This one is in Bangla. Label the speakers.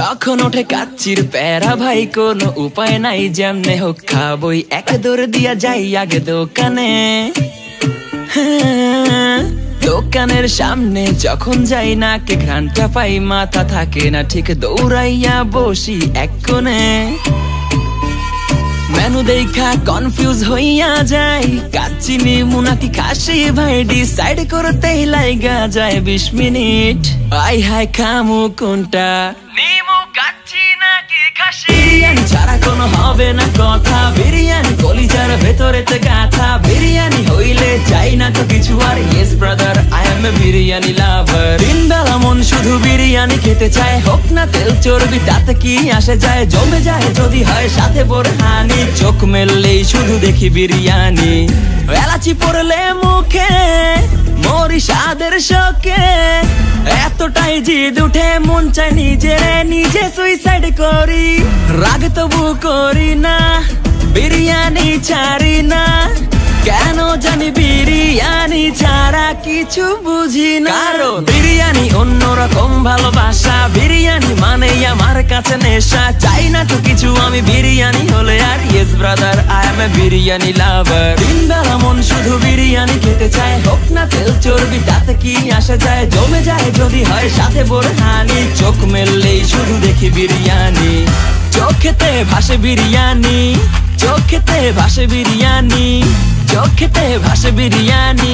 Speaker 1: যখন ওঠে কাচ্চির প্যারা ভাই কোনো উপায় নাই, যেমনে হোক খাবই, এক দৌড় দিয়া যাই আগে দোকানে। দোকানের সামনে যখন যাই নাকে ঘ্রাণটা পাই, মাথা থাকে না ঠিক, দৌড়াইয়া বসি এক কোণে। মেনু দেখা কনফিউজ হইয়া যাই, কাচ্চি নিমু নাকি খাসি ভাই ডিসাইড করতেই লাইগা যায় 20 মিনিট। আই হাই খামু কোনটা, নিমু কাচ্চি নাকি খাসি? বিরিয়ানি ছাড়া কোনো হবে না কথা, বিরিয়ানি কলিজার ভেতরেতে গাথা। বিরিয়ানি হইলে চাই না তো কিছু আর, yes brother I M A biryani লাভার। দিন বেলা মন শুধু বিরিয়ানি খেতে চায়, হোক না তেল চর্বি তাতে কি আসে যায়। জমে যায় যদি হয় সাথে বোরহানি, চোখ মেললেই শুধু দেখি বিরিয়ানি। এলাচি পড়লে মুখে মরি স্বাদের শোকে, এতটাই জিদ উঠে মন চাই নিজে সুইসাইড করি। রাগ তবু করি না, বিরিয়ানি ছাড়ি না, কেন জানি বিরিয়ানি ছাড়া কিছু বুঝি না। কারণ বিরিয়ানি অন্যরকম ভালোবাসা, বিরিয়ানি মানেই আমার কাছে নেশা। চাই না তো কিছু আমি বিরিয়ানি হলে আর, yes brother I M A biryani লাভার। দিন বেলা মন শুধু বিরিয়ানি খেতে চায়, হোক না তেল চর্বি তাতে কি আসে যায়। জমে যায় যদি হয় সাথে বোরহানি, চোখ মেললেই শুধু দেখি বিরিয়ানি। চোখেতে ভাসে বিরিয়ানি, চোখেতে ভাসে বিরিয়ানি, চোখেতে ভাসে বিরিয়ানি।